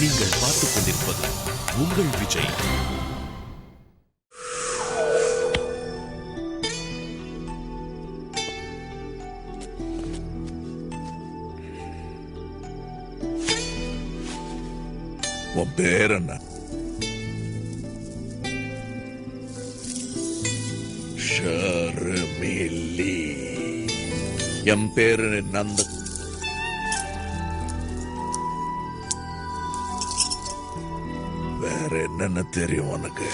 நீங்கள் பார்த்துக் கொண்டிருப்பது உங்கள் விஜய். உன் பேர் என்ன? ஷர்மிலி. என் பேரு நந்த. வேற என்னென்ன தெரியும் உனக்கு?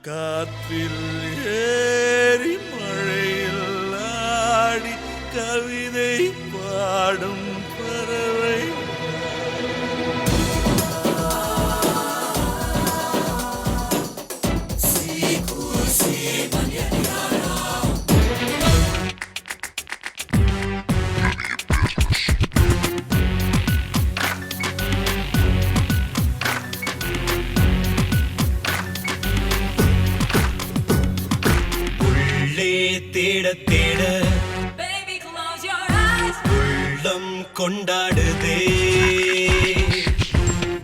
காற்றில் ஏறி மழையில் ஆடி கவிதை பாடும் பறவை. தேட தேட Baby, close your eyes. உள்ளம் கொண்டாடுதே.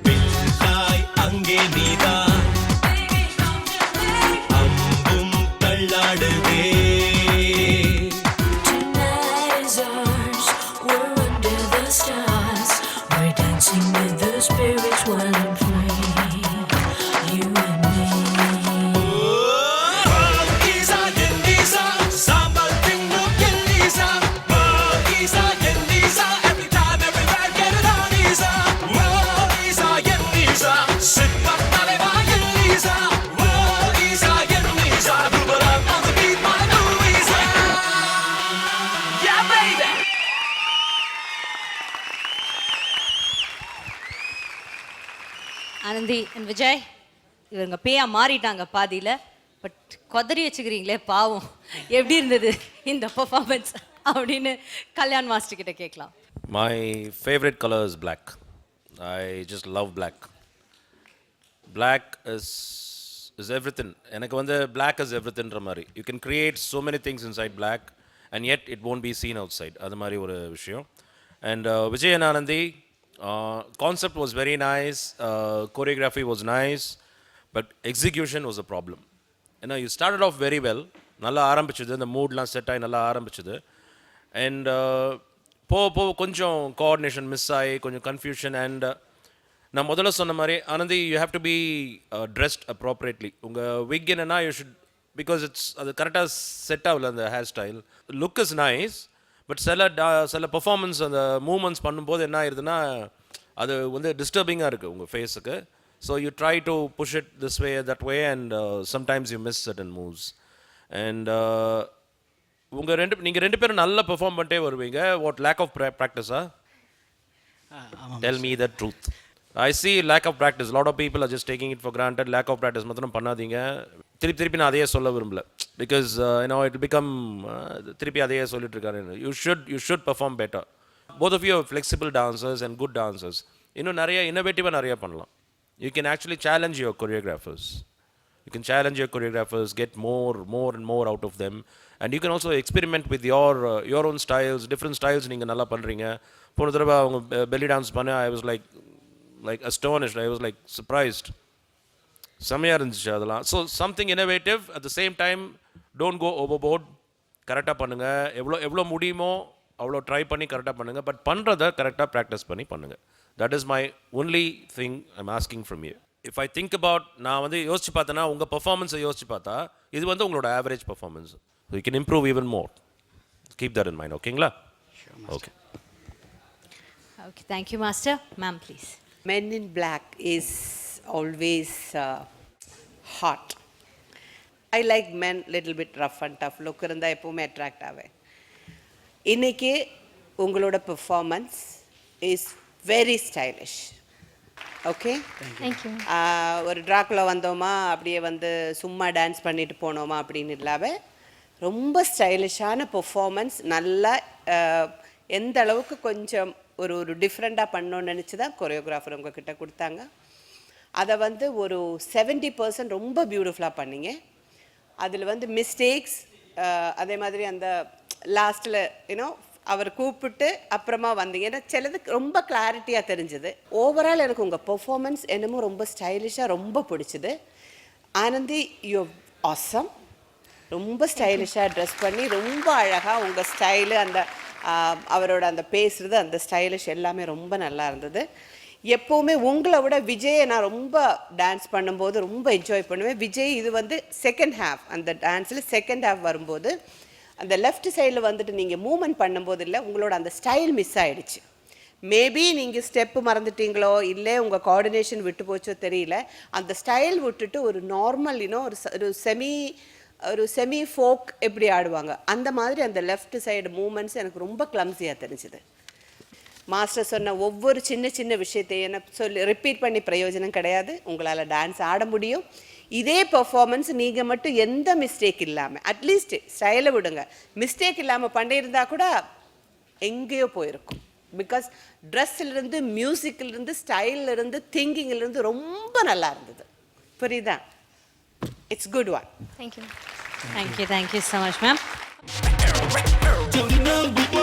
பிள்ளாய் அங்கே நீதான். Baby, come to me. அம்பும் தள்ளாடுதே. Tonight is ours. We're under the stars. We're dancing with the spirits while I'm free. You and me. Anandhi and Vijay இவங்க பேயா மாறிட்டாங்க பாதியில். பட் கொதறி வச்சுக்கிறீங்களே பாவம், எப்படி இருந்தது இந்த பர்ஃபார்மன்ஸ் அப்படின்னு கல்யாண் மாஸ்டர் கிட்ட கேட்கலாம். My favorite color is black. I just love black. Black is everything. எனக்கு வந்து black is everythingன்ற மாதிரி. You can create so many things inside black and yet it won't be seen outside. அது மாதிரி ஒரு விஷயம். And Vijay and Anandi, concept was very nice, choreography was nice, but execution was a problem. You know, you started off very well. நல்லா ஆரம்பிச்சது, இந்த மூட்லாம் set ஆகி நல்லா ஆரம்பிச்சது. அண்ட் போக கொஞ்சம் கோஆர்டினேஷன் மிஸ் ஆகி கொஞ்சம் கன்ஃபியூஷன். அண்ட் நான் முதல்ல சொன்ன மாதிரி Anandhi, you have to be dressed appropriately. உங்கள் விக் என்னன்னா யூ ஷுட், பிகாஸ் இட்ஸ் அது கரெக்டாக செட் ஆகல அந்த hair style. Look is nice, but சில பர்ஃபார்மன்ஸ் அந்த மூமெண்ட்ஸ் பண்ணும்போது என்ன ஆயிடுதுன்னா அது வந்து டிஸ்டர்பிங்காக இருக்குது உங்கள் ஃபேஸுக்கு. So you try to push it this way that way and sometimes you miss certain moves. And நீங்கள் ரெண்டு பேரும் நல்லா பெர்ஃபார்ம் பண்ணிட்டே வருவீங்க. வாட் லேக் ஆஃப் ப்ராக்டிஸா? Tell me the truth. I see lack of practice. A lot of people are just taking it for granted. Lack of practice மாத்திரம் பண்ணாதீங்க. திருப்பி நான் அதையே சொல்ல விரும்பல. Because it will become திருப்பி அதையே சொல்லிட்டு இருக்காரு. You should perform better. both of you are flexible dancers and good dancers. இன்னும் நிறைய இன்னோவேட்டிவாக நிறைய பண்ணலாம். You can actually challenge your choreographers. You can challenge your choreographers, get more and more out of them. And you can also experiment with your own styles, different styles நீங்கள் நல்லா பண்ணுறீங்க. போன தடவை அவங்க belly dance பண்ண I was like astonished. I was like surprised. செம்மையாக இருந்துச்சு அதெல்லாம். So something innovative at the same time don't go overboard. கரெக்டாக பண்ணுங்கள். எவ்வளோ முடியுமோ அவ்வளோ ட்ரை பண்ணி கரெக்டாக பண்ணுங்கள். பட் பண்ணுறதை கரெக்டாக ப்ராக்டிஸ் பண்ணி பண்ணுங்கள். That is my only thing I'm asking from you. If I think about, நான் வந்து யோசிச்சு பார்த்தேன்னா உங்கள் பர்ஃபார்மன்ஸை யோசிச்சு பார்த்தா இது வந்து உங்களோட average performance. So you can improve even more. Keep that in mind. ஓகேங்களா? Okay. Okay, thank you master. Ma'am please. Men in Black is always hot. I like men little bit rough and tough. Look இருந்தா எப்பவுமே attract ஆவேன். இன்னைக்கு உங்களோட performance is very stylish. Okay, thank you. ஒரு ட்ராக்குல வந்தோமா அப்படியே வந்து சும்மா டான்ஸ் பண்ணிட்டு போனோமா அப்படின்னு இல்லாமல் ரொம்ப ஸ்டைலிஷான பெர்ஃபார்மன்ஸ். நல்லா எந்த அளவுக்கு கொஞ்சம் ஒரு டிஃப்ரெண்ட்டாக பண்ணணும்னு நினச்சி தான் கொரியோகிராஃபர் உங்ககிட்ட கொடுத்தாங்க. அதை வந்து ஒரு 70% ரொம்ப பியூட்டிஃபுல்லாக பண்ணிங்க. அதில் வந்து மிஸ்டேக்ஸ், அதே மாதிரி அந்த லாஸ்ட்டில் அவர் கூப்பிட்டு அப்புறமா வந்தீங்க. ஏன்னா சிலதுக்கு ரொம்ப கிளாரிட்டியாக தெரிஞ்சுது. ஓவரால் எனக்கு உங்கள் பெர்ஃபார்மன்ஸ் என்னமோ ரொம்ப ஸ்டைலிஷாக ரொம்ப பிடிச்சிது. Anandhi, you awesome. ரொம்ப ஸ்டைலிஷாக ட்ரெஸ் பண்ணி ரொம்ப அழகாக உங்கள் ஸ்டைலு, அந்த அவரோட அந்த பேசுகிறது, அந்த ஸ்டைலிஷ் எல்லாமே ரொம்ப நல்லா இருந்தது. எப்போவுமே உங்களை விட விஜயை நான் ரொம்ப டான்ஸ் பண்ணும்போது ரொம்ப என்ஜாய் பண்ணுவேன். விஜய் இது வந்து செகண்ட் ஹாஃப், அந்த டான்ஸில் செகண்ட் ஹாஃப் வரும்போது அந்த லெஃப்ட் சைடில் வந்துட்டு நீங்கள் மூவ்மெண்ட் பண்ணும்போது இல்லை, உங்களோட அந்த ஸ்டைல் மிஸ் ஆகிடுச்சு. மேபி நீங்கள் ஸ்டெப்பு மறந்துட்டீங்களோ இல்லை உங்கள் கோஆர்டினேஷன் விட்டு போச்சோ தெரியல. அந்த ஸ்டைல் விட்டுட்டு ஒரு நார்மல் ஒரு செமி ஃபோக் எப்படி ஆடுவாங்க அந்த மாதிரி அந்த லெஃப்ட் சைடு மூமெண்ட்ஸ் எனக்கு ரொம்ப கிளம்ஸியாக தெரிஞ்சுது. மாஸ்டர் சொன்ன ஒவ்வொரு சின்ன சின்ன விஷயத்தையும் என்ன சொல்லி ரிப்பீட் பண்ணி பிரயோஜனம் கிடையாது. உங்களால் டான்ஸ் ஆட முடியும். இதே பர்ஃபார்மன்ஸ் நீங்கள் மட்டும் எந்த மிஸ்டேக் இல்லாமல், அட்லீஸ்ட் ஸ்டைலை விடுங்க, மிஸ்டேக் இல்லாமல் பண்ணியிருந்தா கூட எங்கேயோ போயிருக்கும். பிகாஸ் ட்ரெஸ்ஸிலிருந்து, மியூசிக்கிலிருந்து, ஸ்டைலிருந்து, திங்கிங்கிலிருந்து ரொம்ப நல்லா இருந்தது. புரியுதா? It's good one. Thank you. Thank you so much, ma'am. Jodi number one.